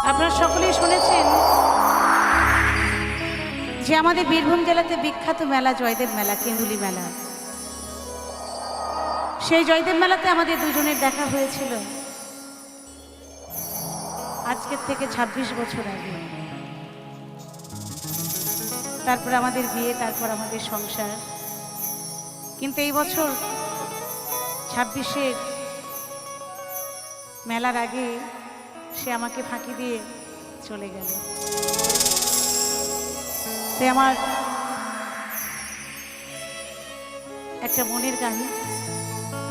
আপনারা সকলেই শুনেছেন যে আমাদের বীরভূম জেলাতে বিখ্যাত মেলা জয়দেব মেলা, কেন্দুলি মেলা। সেই জয়দেব মেলাতে আমাদের দুজনের দেখা হয়েছিল আজকের থেকে ২৬ বছর আগে। তারপর আমাদের বিয়ে, তারপর আমাদের সংসার। কিন্তু এই বছর ২৬-এর মেলার আগে সে আমাকে ফাঁকি দিয়ে চলে গেল। তাই আমার একটা মনের গান,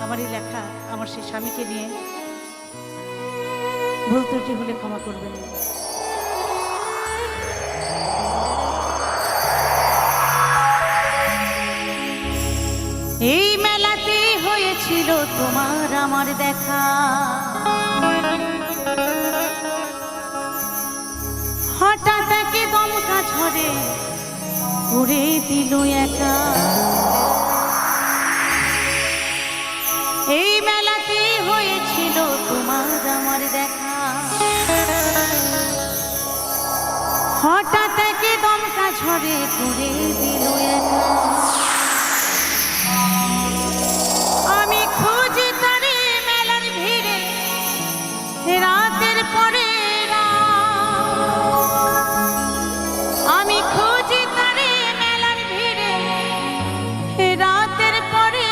আমারই লেখা, আমার সেই স্বামীকে নিয়ে। ভুল ত্রুটি হলে ক্ষমা করবেন। এই মেলাতে হয়েছিল তোমার আমার দেখা, হঠাৎ একে দমকা ঝড়ে উড়ে দিল একা। এই মেলাতে হয়েছিল তোমার আমার দেখা, হঠাৎ একে দমকা ঝড়ে উড়ে দিল একা। আমি খুঁজি তারে মেলার ভিড়ে রাতের পরে, আমি খুঁজি তারে মেলার ভিড়ে রাতের পরে।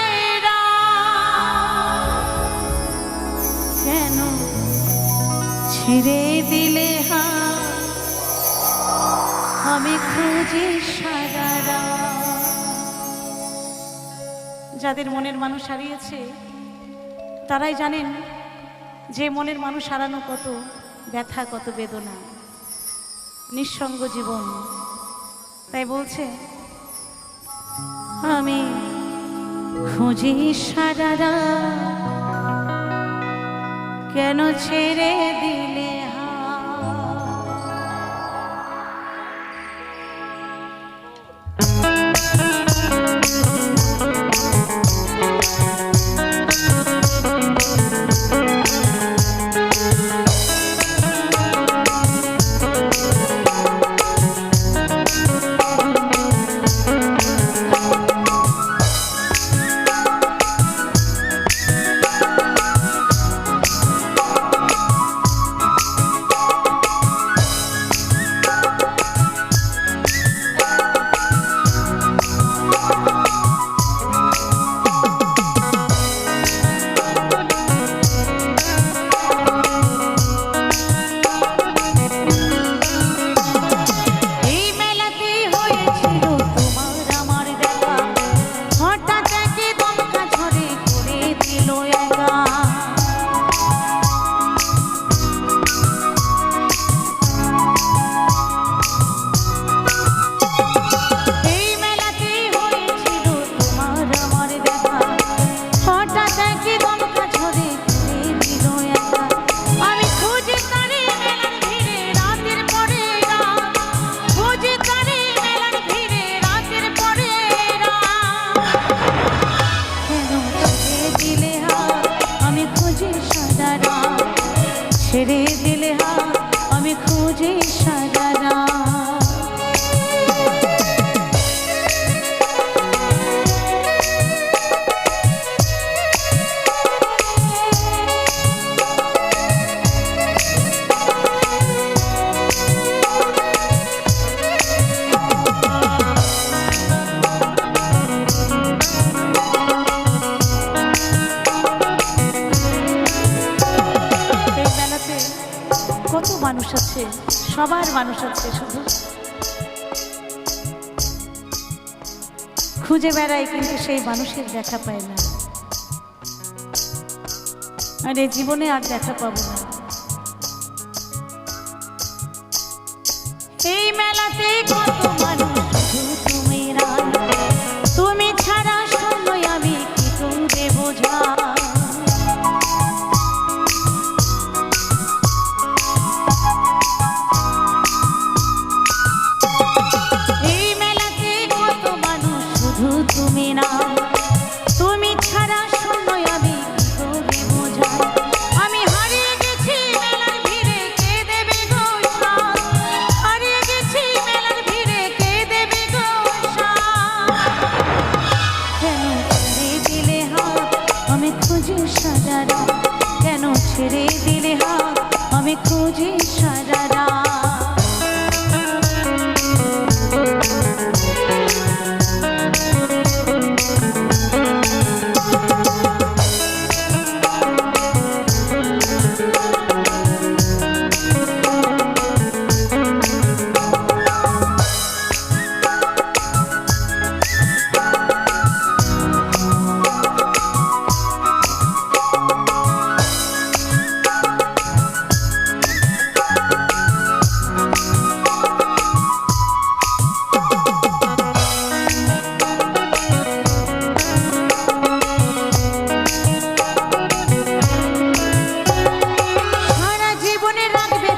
কেন ছেড়ে দিলে আমি খুঁজি সারা রাত। যাদের মনের মানুষ হারিয়েছে তারাই জানেন যে মনের মানুষ হারানো কত ব্যথা, কত বেদনা, নিঃসঙ্গ জীবন। তাই বলছে আমি খুঁজি সারা রাত, কেন ছেড়ে দিলে ছেড়ে দিলে আমি খুঁজি সারা রাত। কত মানুষ আছে, সবার মানুষ আছে, শুধু খুঁজে বেড়ায় কিন্তু সেই মানুষের দেখা পায় না। আর এই জীবনে আর দেখা পাবো না। এই মেলাতে কত মানুষ, শুধু তুমি তুমি ছাড়া শূন্য আমি কি করে বোঝা। তুমি না, তুমি ছাড়া শূন্য আমি কি করে বোঝাই। আমি হারিয়ে গেছি মেলার ভিড়ে, কে দেবে গো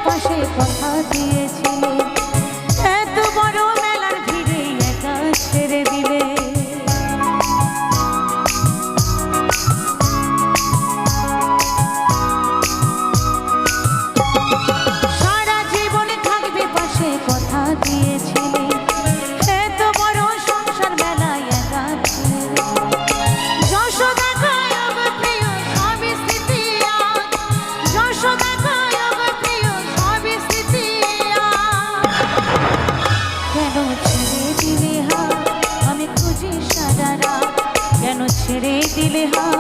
পাশে কথা দিয়েছিলে, এত বড় মেলার ভিড়ে একা ছেড়ে দিলে। সারা জীবনে থাকবে পাশে কথা দিয়েছিলে, এত বড় সংসার মেলায় একা ছেড়ে দিলে। যশোদা কয় ওগো প্রিয় সবই স্মৃতি আজ, যশোদা কয় ওগো প্রিয় সবই স্মৃতি আজ। কেন ছেড়ে দিলে হাত আমি খুঁজি সারা রাত, কেন ছেড়ে দিলে হাত